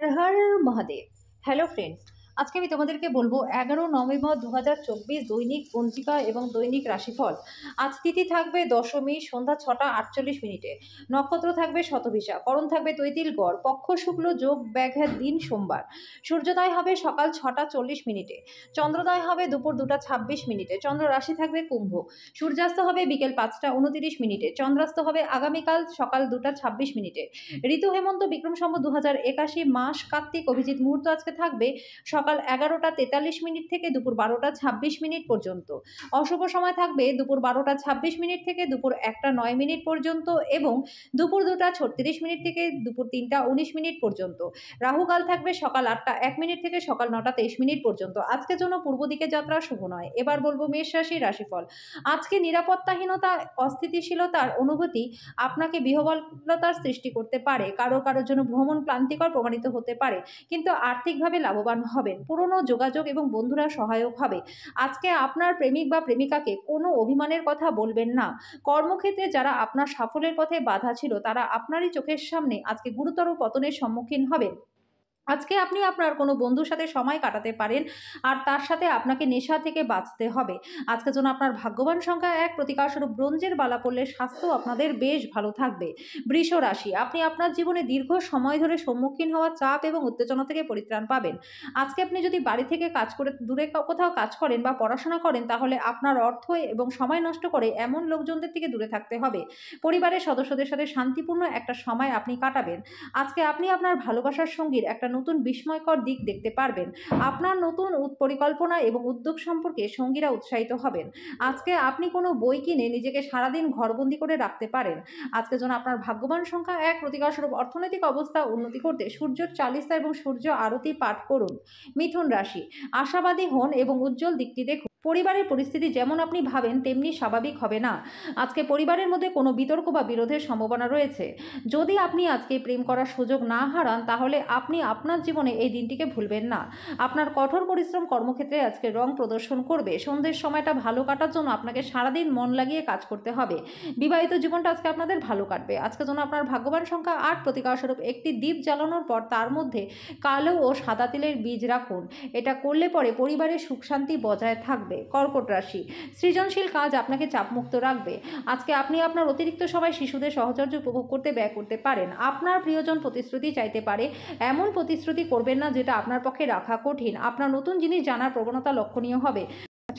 হর Mahadev. Hello friends, আজকে আমি তোমাদেরকে বলবো 11 নভেম্বর 2024 দৈনিক পঞ্জিকা এবং দৈনিক রাশিফল। আজ তিথি থাকবে দশমী সন্ধ্যা 6টা 48 মিনিটে। নক্ষত্র থাকবে শতভিসা, করণ থাকবে তৈতিল গড়, পক্ষ শুক্ল, যোগ ব্যাঘাত, দিন সোমবার। সূর্যোদয় হবে সকাল 6টা 40 মিনিটে, চন্দ্রোদয় হবে দুপুর 2টা 26 মিনিটে, চন্দ্র রাশি থাকবে কুম্ভ। সূর্যাস্ত হবে বিকেল 5টা 29 মিনিটে, চন্দ্রাস্ত হবে আগামীকাল সকাল 2টা 26 মিনিটে। ঋতু হেমন্ত বিক্রম সম্বত 2081, মাস কার্তিক, অভিজিৎ মুহূর্ত আজকে থাকবে সকাল 11টা 43 মিনিট থেকে দুপুর 12টা 26 মিনিট পর্যন্ত। অশুভ সময় থাকবে দুপুর 12টা 26 মিনিট থেকে দুপুর 1টা 9 মিনিট পর্যন্ত এবং দুপুর 2টা 36 মিনিট থেকে দুপুর 3টা 19 মিনিট পর্যন্ত। রাহুকাল থাকবে সকাল 8টা 1 মিনিট থেকে সকাল 9টা 23 মিনিট পর্যন্ত। আজকের জন্য পূর্ব দিকে যাত্রা শুভ নয়। এবার বলবো মেষ রাশির রাশিফল। আজকে নিরাপত্তাহীনতা, অস্থিতিশীলতার অনুভূতি আপনাকে বিহ্বলতার সৃষ্টি করতে পারে। কারোর জন্য ভ্রমণ ক্লান্তিকর প্রমাণিত হতে পারে, কিন্তু আর্থিকভাবে লাভবান হবেন। পুরনো যোগাযোগ এবং বন্ধুরা সহায়ক হবে। আজকে আপনার প্রেমিক বা প্রেমিকাকে কোনো অভিমানের কথা বলবেন না। কর্মক্ষেত্রে যারা আপনার সাফল্যের পথে বাধা ছিল, তারা আপনারই চোখের সামনে আজকে গুরুতর পতনের সম্মুখীন হবেন। আজকে আপনি আপনার কোনো বন্ধুর সাথে সময় কাটাতে পারেন, আর তার সাথে আপনাকে নেশা থেকে বাঁচতে হবে। আজকের জন্য আপনার ভাগ্যবান সংখ্যা 1, প্রতিকারস্বরূপ ব্রোঞ্জের বালা পড়লে স্বাস্থ্য আপনাদের বেশ ভালো থাকবে। বৃষ রাশি, আপনি আপনার জীবনে দীর্ঘ সময় ধরে সম্মুখীন হওয়া চাপ এবং উত্তেজনা থেকে পরিত্রাণ পাবেন। আজকে আপনি যদি বাড়ি থেকে কাজ করে দূরে কোথাও কাজ করেন বা পড়াশোনা করেন, তাহলে আপনার অর্থ এবং সময় নষ্ট করে এমন লোকজনদের থেকে দূরে থাকতে হবে। পরিবারের সদস্যদের সাথে শান্তিপূর্ণ একটা সময় আপনি কাটাবেন। আজকে আপনি আপনার ভালোবাসার সঙ্গীর একটা নতুন বিস্ময়কর দিক দেখতে পারবেন। আপনার নতুন পরিকল্পনা এবং উদ্যোগ সম্পর্কে সঙ্গীরা উৎসাহিত হবেন। আজকে আপনি কোনো বই কিনে নিজেকে সারাদিন ঘরবন্দি করে রাখতে পারেন। আজকে যেন আপনার ভাগ্যবান সংখ্যা 1, প্রতিকারস্বরূপ অর্থনৈতিক অবস্থা উন্নতি করতে সূর্যের চালিসা এবং সূর্য আরতি পাঠ করুন। মিথুন রাশি, আশাবাদী হন এবং উজ্জ্বল দিকটি দেখুন। পরিবারের পরিস্থিতি যেমন আপনি ভাবেন তেমনি স্বাভাবিক হবে না। আজকে পরিবারের মধ্যে কোনো বিতর্ক বা বিরোধের সম্ভাবনা রয়েছে। যদি আপনি আজকে প্রেম করার সুযোগ না হারান, তাহলে আপনি আপনার জীবনে এই দিনটিকে ভুলবেন না। আপনার কঠোর পরিশ্রম কর্মক্ষেত্রে আজকে রং প্রদর্শন করবে। সন্ধ্যের সময়টা ভালো কাটার জন্য আপনাকে সারাদিন মন লাগিয়ে কাজ করতে হবে। বিবাহিত জীবনটা আজকে আপনাদের ভালো কাটবে। আজকে জন্য আপনার ভাগ্যবান সংখ্যা 8, প্রতিকারস্বরূপ একটি দ্বীপ জ্বালানোর পর তার মধ্যে কালো ও সাদা তিলের বীজ রাখুন। এটা করলে পরে পরিবারের সুখ শান্তি বজায় থাকবে। কর্কট রাশি, সৃজনশীল কাজ আপনাকে চাপমুক্ত রাখবে। আজকে আপনি আপনার অতিরিক্ত সময় শিশুদের সহচর্য উপভোগ করতে ব্যয় করতে পারেন। আপনার প্রিয়জন প্রতিশ্রুতি চাইতে পারে, এমন প্রতিশ্রুতি করবেন না যেটা আপনার পক্ষে রাখা কঠিন। আপনার নতুন জিনিস জানার প্রবণতা লক্ষণীয় হবে।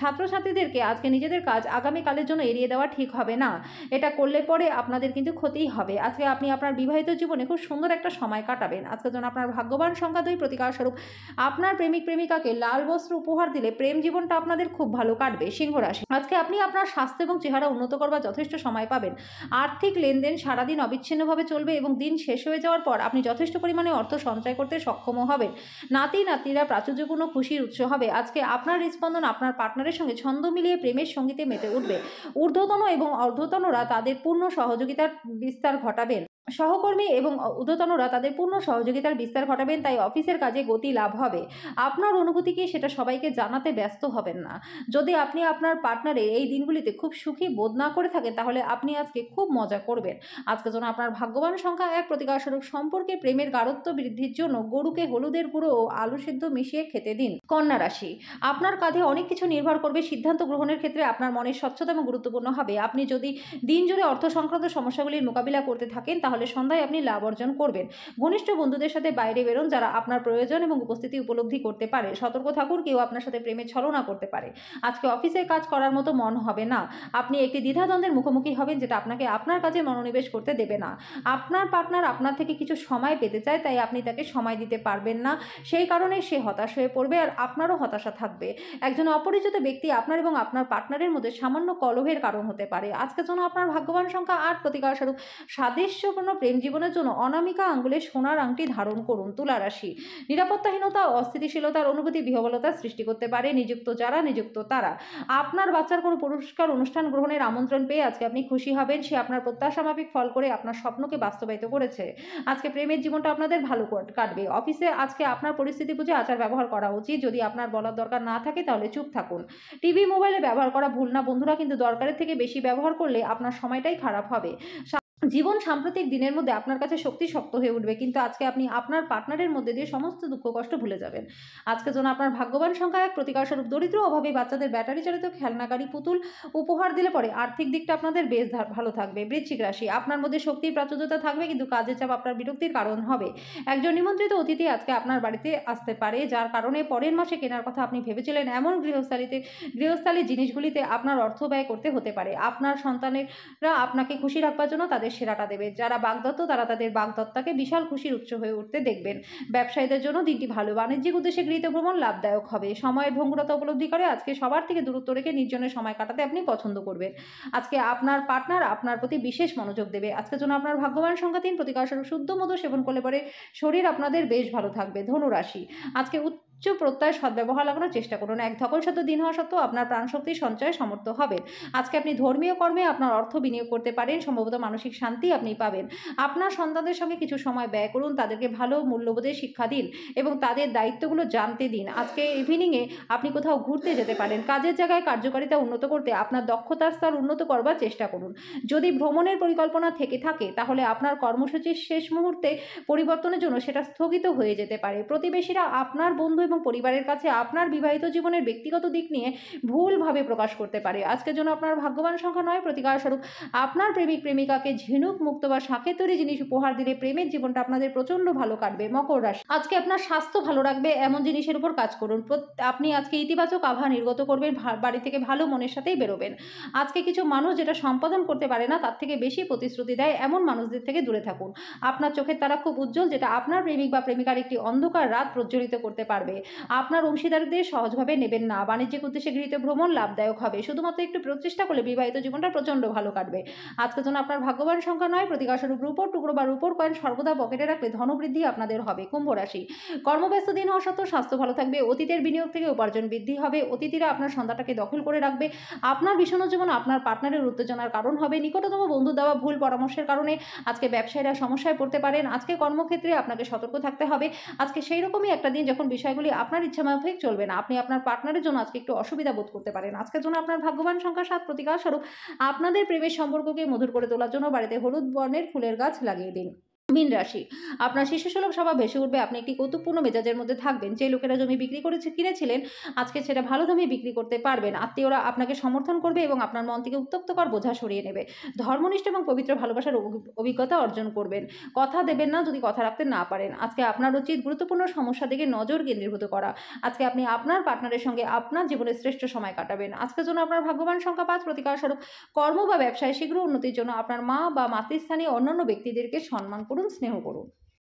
ছাত্রছাত্রীদেরকে আজকে নিজেদের কাজ আগামীকালের জন্য এড়িয়ে দেওয়া ঠিক হবে না। এটা করলে পরে আপনাদের কিন্তু ক্ষতিই হবে। আজকে আপনি আপনার বিবাহিত জীবনে খুব সুন্দর একটা সময় কাটাবেন। আজকের জন্য আপনার ভাগ্যবান সংখ্যা 2, প্রতিকারস্বরূপ আপনার প্রেমিক প্রেমিকাকে লাল বস্ত্র উপহার দিলে প্রেম জীবনটা আপনাদের খুব ভালো কাটবে। সিংহ রাশি, আজকে আপনি আপনার স্বাস্থ্য এবং চেহারা উন্নত করবার যথেষ্ট সময় পাবেন। আর্থিক লেনদেন সারাদিন অবিচ্ছিন্নভাবে চলবে এবং দিন শেষ হয়ে যাওয়ার পর আপনি যথেষ্ট পরিমাণে অর্থ সঞ্চয় করতে সক্ষমও হবেন। নাতি নাতনিরা প্রাচুর্যপূর্ণ খুশির উৎস হবে। আজকে আপনার হৃদস্পন্দন আপনার পার্টনারের সঙ্গে ছন্দ মিলিয়ে প্রেমের সঙ্গীতে মেতে উঠবে। ঊর্ধ্বতন এবং অর্ধতনরা তাদের পূর্ণ সহযোগিতার বিস্তার ঘটাবেন। সহকর্মী এবং ঊর্ধ্বতনরা তাদের পূর্ণ সহযোগিতার বিস্তার ঘটাবেন, তাই অফিসের কাজে গতি লাভ হবে। আপনার অনুভূতি কি সেটা সবাইকে জানাতে ব্যস্ত হবেন না। যদি আপনি আপনার পার্টনারে এই দিনগুলিতে খুব সুখী বোধ না করে থাকেন, তাহলে আপনি আজকে খুব মজা করবেন। আজকে যেন আপনার ভাগ্যবান সংখ্যা 1, প্রতিকারস্বরূপ সম্পর্কে প্রেমের গাঢ়ত্ব বৃদ্ধির জন্য গরুকে হলুদের গুঁড়ো ও আলু সিদ্ধ মিশিয়ে খেতে দিন। কন্যা রাশি, আপনার কাঁধে অনেক কিছু নির্ভর করবে। সিদ্ধান্ত গ্রহণের ক্ষেত্রে আপনার মনের স্বচ্ছতা এবং গুরুত্বপূর্ণ হবে। আপনি যদি দিন জুড়ে অর্থ সংক্রান্ত সমস্যাগুলির মোকাবিলা করতে থাকেন, তাহলে সন্ধ্যায় আপনি লাভ অর্জন করবেন। ঘনিষ্ঠ বন্ধুদের সাথে বাইরে বেরোন, যারা আপনার প্রয়োজন এবং উপস্থিতি উপলব্ধি করতে পারে। সতর্ক থাকুন, কেউ আপনার সাথে প্রেমে ছলনা করতে পারে। আজকে অফিসে কাজ করার মতো মন হবে না। আপনি একটি দ্বিধাদ্বন্দ্বের মুখোমুখি হবেন, যেটা আপনাকে আপনার কাজে মনোনিবেশ করতে দেবে না। আপনার পার্টনার আপনার থেকে কিছু সময় পেতে চায়, তাই আপনি তাকে সময় দিতে পারবেন না। সেই কারণে সে হতাশ হয়ে পড়বে, আর আপনারও হতাশা থাকবে। একজন অপরিচিত ব্যক্তি আপনার এবং আপনার পার্টনারের মধ্যে সামান্য কলহের কারণ হতে পারে। আজকের জন্য আপনার ভাগ্যবান সংখ্যা 8, প্রতিকারস্বরূপ সাদৃশ্যপূর্ণ প্রেম জীবনের জন্য অনামিকা আঙ্গুলে সোনার আংটি ধারণ করুন। তুলা রাশি, নিরাপত্তাহীনতা ও অস্থিতিশীলতার অনুভূতি বিহ্বলতার সৃষ্টি করতে পারে। নিযুক্ত যারা, নিযুক্ত তারা। আপনার বাচ্চার কোনো পুরস্কার অনুষ্ঠান গ্রহণের আমন্ত্রণ পেয়ে আজকে আপনি খুশি হবেন। সে আপনার প্রত্যাশা মাফিক ফল করে আপনার স্বপ্নকে বাস্তবায়িত করেছে। আজকে প্রেমের জীবনটা আপনাদের ভালো কাটবে। অফিসে আজকে আপনার পরিস্থিতি বুঝে আচার ব্যবহার করা উচিত। যদি আপনার বলার দরকার না থাকে, তাহলে চুপ থাকুন। টিভি মোবাইলে ব্যবহার করা ভুল না বন্ধুরা, কিন্তু দরকারের থেকে বেশি ব্যবহার করলে আপনার সময়টাই খারাপ হবে। জীবন সাম্প্রতিক দিনের মধ্যে আপনার কাছে শক্তি শক্ত হয়ে উঠবে, কিন্তু আজকে আপনি আপনার পার্টনারের মধ্যে দিয়ে সমস্ত দুঃখ কষ্ট ভুলে যাবেন। আজকের জন্য আপনার ভাগ্যবান সংখ্যা ১, প্রতিকারস্বরূপ দরিদ্র অভাবী বাচ্চাদের ব্যাটারি চালিত খেলনা গাড়ি পুতুল উপহার দিলে পরে আর্থিক দিকটা আপনাদের বেশ ভালো থাকবে। বৃশ্চিক রাশি, আপনার মধ্যে শক্তির প্রাচুর্যতা থাকবে, কিন্তু কাজের চাপ আপনার বিরক্তির কারণ হবে। একজন নিমন্ত্রিত অতিথি আজকে আপনার বাড়িতে আসতে পারে, যার কারণে পরের মাসে কেনার কথা আপনি ভেবেছিলেন এমন গৃহস্থালী জিনিসগুলিতে আপনার অর্থ ব্যয় করতে হতে পারে। আপনার সন্তানেরা আপনাকে খুশি রাখবার জন্য তাদের সেরাটা দেবে। যারা বাগদত্ত তারা তাদের বাগদত্তাকে বিশাল খুশির উৎস হয়ে উঠতে দেখবেন। ব্যবসায়ীদের জন্য দিনটি ভালো। বাণিজ্যিক উদ্দেশ্যে গৃহীত ভ্রমণ লাভদায়ক হবে। সময়ের ভঙ্গুরতা উপলব্ধি করে আজকে সবার থেকে দূরত্ব রেখে নির্জনে সময় কাটাতে আপনি পছন্দ করবেন। আজকে আপনার পার্টনার আপনার প্রতি বিশেষ মনোযোগ দেবে। আজকের জন্য আপনার ভাগ্যবান সংখ্যা ৩, প্রতিকারস্বরূপ শুদ্ধ মধু সেবন করলে পরে শরীর আপনাদের বেশ ভালো থাকবে। ধনু রাশি, আজকে উচ্চ প্রত্যয় সদ্ব্যবহার লাগানোর চেষ্টা করুন। এক ধকলসাধ্য দিন হওয়া সত্ত্বেও আপনার প্রাণশক্তির সঞ্চয়ে সমর্থ হবেন। আজকে আপনি ধর্মীয় কর্মে আপনার অর্থ বিনিয়োগ করতে পারেন। সম্ভবত মানসিক শান্তি আপনি পাবেন। আপনার সন্তানদের সঙ্গে কিছু সময় ব্যয় করুন, তাদেরকে ভালো মূল্যবোধের শিক্ষা দিন এবং তাদের দায়িত্বগুলো জানতে দিন। আজকে ইভিনিংয়ে আপনি কোথাও ঘুরতে যেতে পারেন। কাজের জায়গায় কার্যকারিতা উন্নত করতে আপনার দক্ষতার স্তর উন্নত করবার চেষ্টা করুন। যদি ভ্রমণের পরিকল্পনা থেকে থাকে তাহলে আপনার কর্মসূচির শেষ মুহূর্তে পরিবর্তনের জন্য সেটা স্থগিত হয়ে যেতে পারে। প্রতিবেশীরা আপনার বন্ধু এবং পরিবারের কাছে আপনার বিবাহিত জীবনের ব্যক্তিগত দিক নিয়ে ভুলভাবে প্রকাশ করতে পারে। আজকের জন্য আপনার ভাগ্যবান সংখ্যা ৯, প্রতিকারস্বরূপ আপনার প্রেমিক প্রেমিকাকে ঝিনুক মুক্ত বা শাঁখের তৈরি জিনিস উপহার দিলে প্রেমের জীবনটা আপনাদের প্রচন্ড ভালো কাটবে। মকর রাশি, আজকে আপনার স্বাস্থ্য ভালো রাখবে এমন জিনিসের উপর কাজ করুন। আপনি আজকে ইতিবাচক আভা নির্গত করবেন, বাড়ি থেকে ভালো মনের সাথেই বেরোবেন। আজকে কিছু মানুষ যেটা সম্পাদন করতে পারে না তার থেকে বেশি প্রতিশ্রুতি দেয় এমন মানুষদের থেকে দূরে থাকুন। আপনার চোখের তারা খুব উজ্জ্বল, যেটা আপনার প্রেমিক বা প্রেমিকার একটি অন্ধকার রাত প্রজ্বলিত করতে পারবে। আপনার অংশীদারদের সহজভাবে নেবেন না। বাণিজ্যিক উদ্দেশ্যে গৃহীত ভ্রমণ লাভদায়ক হবে। শুধুমাত্র একটু প্রচেষ্টা করলে বিবাহিত জীবনটা প্রচন্ড ভালো কাটবে। আজকের জন্য আপনার ভাগ্যবান সংখ্যা ৯, প্রতিকারস্বরূপ রূপোর টুকরো বা রূপোর কয়েন সর্বদা পকেটে রাখলে ধনবৃদ্ধি আপনাদের হবে। কুম্ভ রাশি, কর্মব্যস্ত দিন হওয়া সত্ত্বেও স্বাস্থ্য ভালো থাকবে। অতীতের বিনিয়োগ থেকে উপার্জন বৃদ্ধি হবে। অতিথিরা আপনার সন্ধ্যাটাকে দখল করে রাখবে। আপনার বিষণ্ণ জীবন আপনার পার্টনারের উত্তেজনার কারণ হবে। নিকটতম বন্ধু দেওয়া ভুল পরামর্শের কারণে আজকে ব্যবসায়ীরা সমস্যায় পড়তে পারেন। আজকে কর্মক্ষেত্রে আপনাকে সতর্ক থাকতে হবে। আজকে সেই রকমই একটা দিন যখন বিষয়গুলি আপনার ইচ্ছামাফিক চলবে না। আপনি আপনার পার্টনারের জন্য আজকে একটু অসুবিধা বোধ করতে পারেন। আজকের জন্য আপনার ভাগ্যবান সংখ্যা ৭, প্রতিকারস্বরূপ আপনাদের প্রেমের সম্পর্ককে মধুর করে তোলার জন্য বাড়িতে হলুদ বর্ণের ফুলের গাছ লাগিয়ে দিন। মীন রাশি, আপনার শিশুসুলভ স্বভাব ভেসে উঠবে। আপনি একটি কৌতুকপূর্ণ মেজাজের মধ্যে থাকবেন। যে লোকেরা জমি বিক্রি কিনেছিলেন আজকে সেটা ভালো দামে বিক্রি করতে পারবেন। আত্মীয়রা আপনাকে সমর্থন করবে এবং আপনার মন থেকে উত্তপ্তকর বোঝা সরিয়ে নেবে। ধর্মনিষ্ঠ এবং পবিত্র ভালোবাসার অভিজ্ঞতা অর্জন করবেন। কথা দেবেন না যদি কথা রাখতে না পারেন। আজকে আপনার উচিত গুরুত্বপূর্ণ সমস্যা দিকে নজর কেন্দ্রীভূত করা। আজকে আপনি আপনার পার্টনারের সঙ্গে আপনার জীবনের শ্রেষ্ঠ সময় কাটাবেন। আজকের জন্য আপনার ভাগ্যবান সংখ্যা ৫, প্রতিকারস্বরূপ কর্ম বা ব্যবসায় শীঘ্র উন্নতির জন্য আপনার মা বা মাতৃস্থানীয় অন্যান্য ব্যক্তিদেরকে সম্মান করুন, স্নেহ করুন।